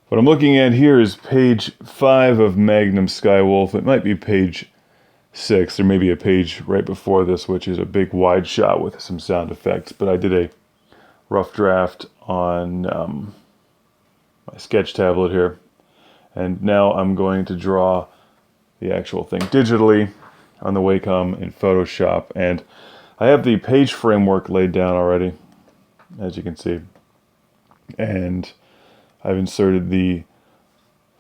What I'm looking at here is page 5 of Magnum Skywolf. It might be page 6. There may be a page right before this, which is a big wide shot with some sound effects. But I did a rough draft on my sketch tablet here. And now I'm going to draw the actual thing digitally on the Wacom in Photoshop. And I have the page framework laid down already, as you can see. And I've inserted the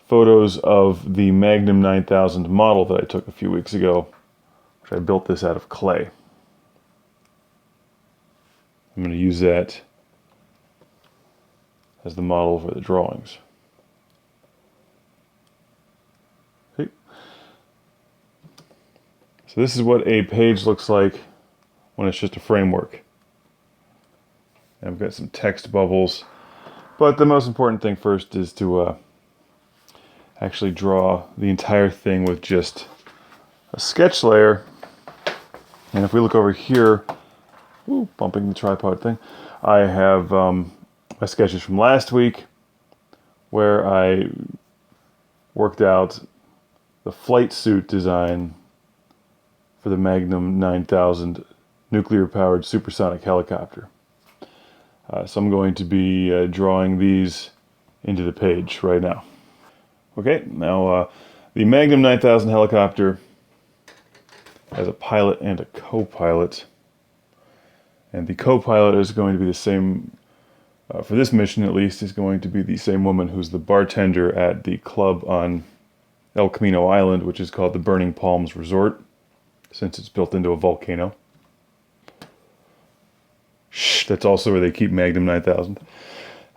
photos of the Magnum 9000 model that I took a few weeks ago, which I built this out of clay. I'm going to use that as the model for the drawings. Okay. So this is what a page looks like when it's just a framework. And I've got some text bubbles, but the most important thing first is to actually draw the entire thing with just a sketch layer. And if we look over here, ooh, bumping the tripod thing, I have my sketches from last week where I worked out the flight suit design for the Magnum 9000 nuclear-powered supersonic helicopter. So I'm going to be drawing these into the page right now. Okay, now the Magnum 9000 helicopter has a pilot and a co-pilot. And the co-pilot is going to be the same, for this mission at least, is going to be the same woman who's the bartender at the club on El Camino Island, which is called the Burning Palms Resort, since it's built into a volcano. Shh, that's also where they keep Magnum 9000.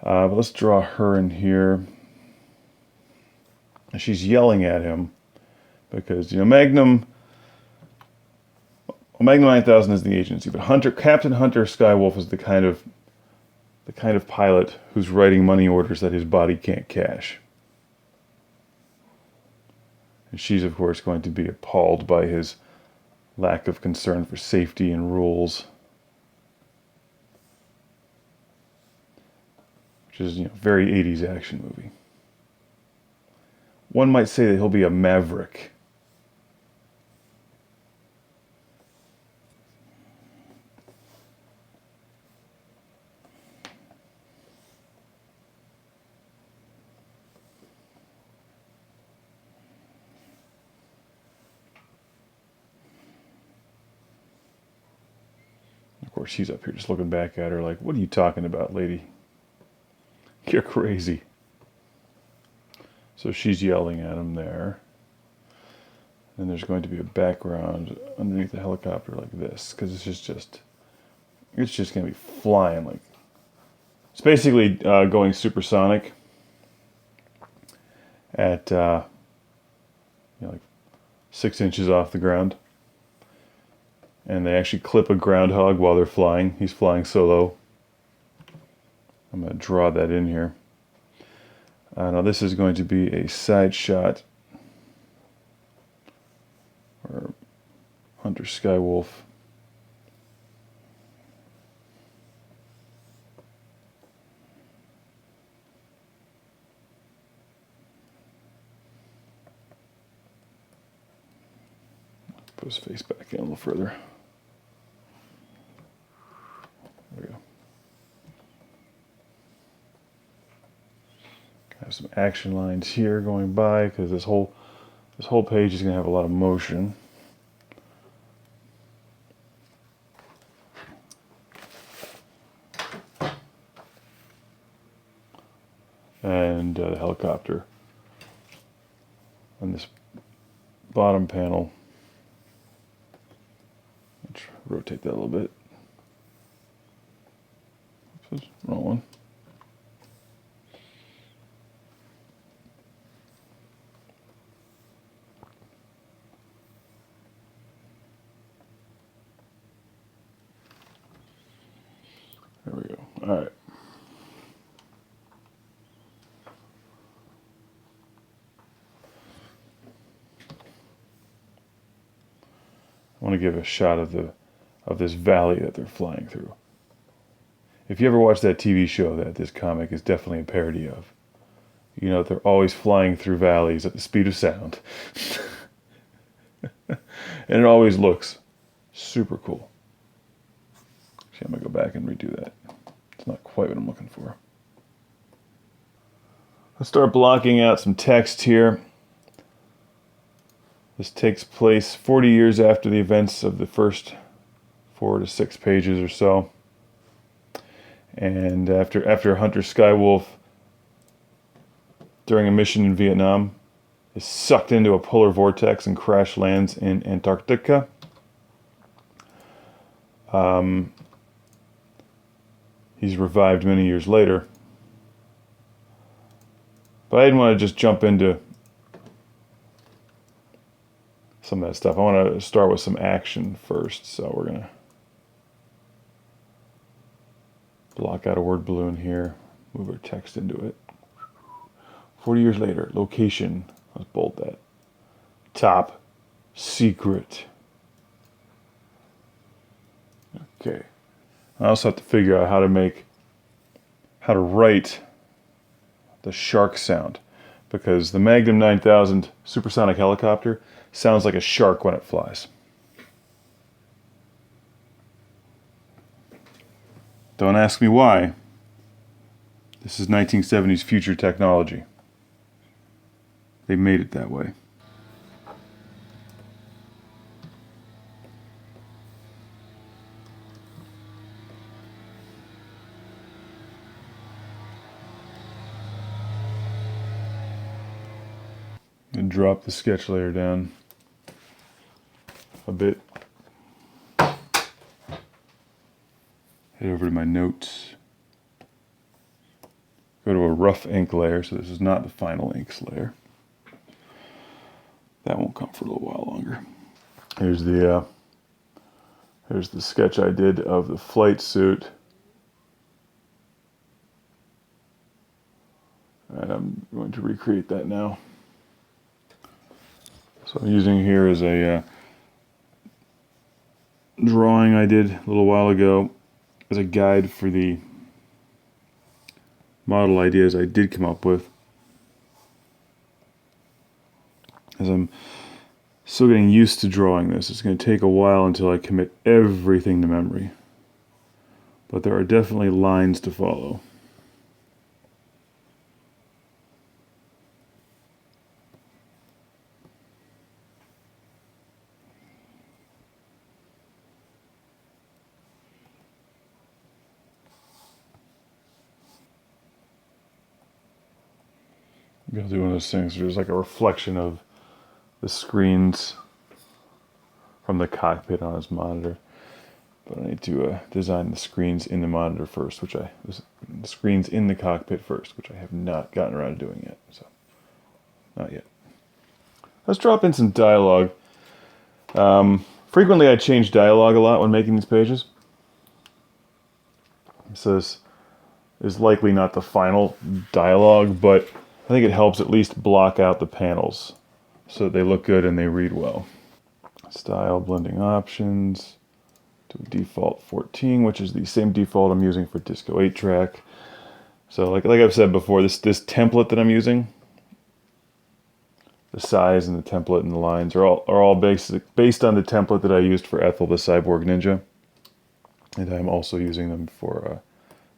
But let's draw her in here. She's yelling at him because, you know, Magnum 9000 is the agency, but Captain Hunter Skywolf is the kind of pilot who's writing money orders that his body can't cash. And she's, of course, going to be appalled by his lack of concern for safety and rules, which is, you know, very 80s action movie. One might say that he'll be a maverick. Of course, she's up here just looking back at her like, what are you talking about, lady? You're crazy. So she's yelling at him there. And there's going to be a background underneath the helicopter like this, because it's just going to be flying like. It's basically going supersonic at like 6 inches off the ground. And they actually clip a groundhog while they're flying. He's flying solo. I'm going to draw that in here. Now this is going to be a side shot or Hunter Skywolf. Put his face back in a little further. There we go. Have some action lines here going by because this whole page is going to have a lot of motion. And the helicopter on this bottom panel. Let's rotate that a little bit. Oops, wrong one. There we go. All right. I want to give a shot of this valley that they're flying through. If you ever watch that TV show that this comic is definitely a parody of, You know, they're always flying through valleys at the speed of sound. And it always looks super cool. See, I'm going to go back and redo that. It's not quite what I'm looking for. Let's start blocking out some text here. This takes place 40 years after the events of the first 4 to 6 pages or so. And after Hunter Skywolf, during a mission in Vietnam, is sucked into a polar vortex and crash lands in Antarctica. He's revived many years later. But I didn't want to just jump into some of that stuff. I want to start with some action first. So we're going to block out a word balloon here. Move our text into it. 40 years later, location. Let's bold that. Top secret. Okay. I also have to figure out how to write the shark sound, because the Magnum 9000 supersonic helicopter sounds like a shark when it flies. Don't ask me why. This is 1970s future technology. They made it that way. And drop the sketch layer down a bit. Head over to my notes. Go to a rough ink layer, so this is not the final inks layer. That won't come for a little while longer. Here's the sketch I did of the flight suit. And I'm going to recreate that now. So I'm using here is a drawing I did a little while ago as a guide for the model ideas I did come up with. As I'm still getting used to drawing this, it's going to take a while until I commit everything to memory. But there are definitely lines to follow. Maybe I'll do one of those things where there's like a reflection of the screens from the cockpit on his monitor. But I need to design the screens in the monitor first, the screens in the cockpit first, which I have not gotten around to doing yet. So, not yet. Let's drop in some dialogue. Frequently I change dialogue a lot when making these pages. So this is likely not the final dialogue, but I think it helps at least block out the panels so that they look good and they read well. Style blending options to default 14, which is the same default I'm using for Disco 8 track. So like I've said before, this template that I'm using, the size and the template and the lines are all based on the template that I used for Ethel the Cyborg Ninja. And I'm also using them for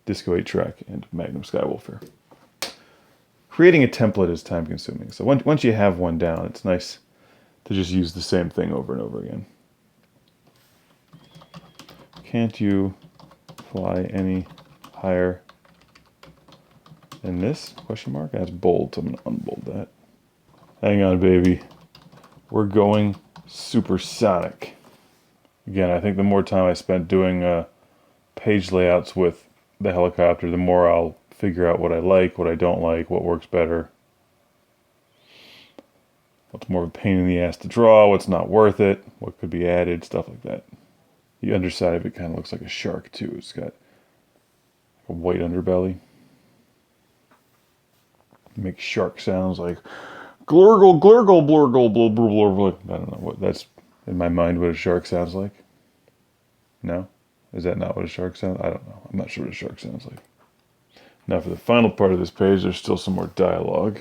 Disco 8 track and Magnum Skywolf here. Creating a template is time consuming. So once you have one down, it's nice to just use the same thing over and over again. Can't you fly any higher than this? Question mark. That's bold, so I'm going to unbold that. Hang on, baby. We're going supersonic. Again, I think the more time I spent doing page layouts with the helicopter, the more I'll figure out what I like, what I don't like, what works better, what's more of a pain in the ass to draw, what's not worth it, what could be added, stuff like that. The underside of it kind of looks like a shark too. It's got a white underbelly. It makes shark sounds like glurgle, glurgle, blurgle, blur, blur, blur, blur. I don't know what that's in my mind what a shark sounds like. No? Is that not what a shark sounds? I don't know. I'm not sure what a shark sounds like. Now for the final part of this page, there's still some more dialogue.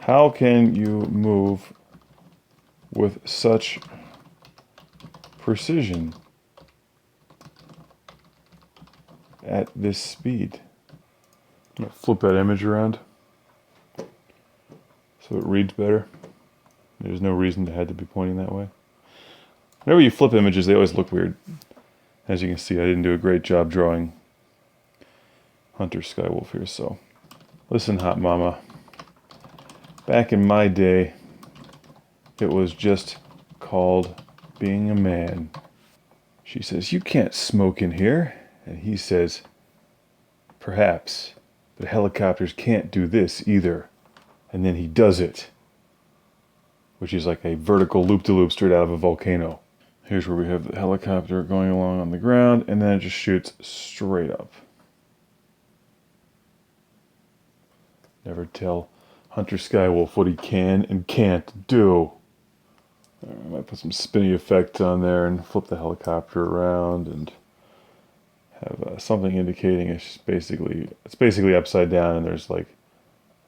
How can you move with such precision at this speed? I'm going to flip that image around so it reads better. There's no reason to have to be pointing that way. Whenever you flip images, they always look weird. As you can see, I didn't do a great job drawing Hunter Skywolf here, so... Listen, Hot Mama. Back in my day, it was just called being a man. She says, "You can't smoke in here." And he says, "Perhaps, but helicopters can't do this either." And then he does it, which is like a vertical loop-de-loop straight out of a volcano. Here's where we have the helicopter going along on the ground, and then it just shoots straight up. Never tell Hunter Skywolf what he can and can't do. I might put some spinny effects on there and flip the helicopter around and have something indicating it's basically upside down, and there's like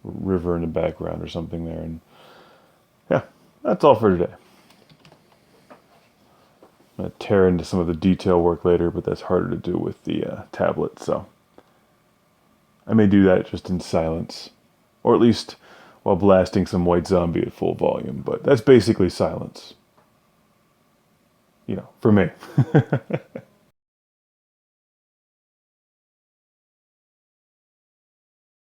a river in the background or something there. And yeah, that's all for today. I'm going to tear into some of the detail work later, but that's harder to do with the tablet, so I may do that just in silence. Or at least while blasting some White Zombie at full volume. But that's basically silence. You know, for me.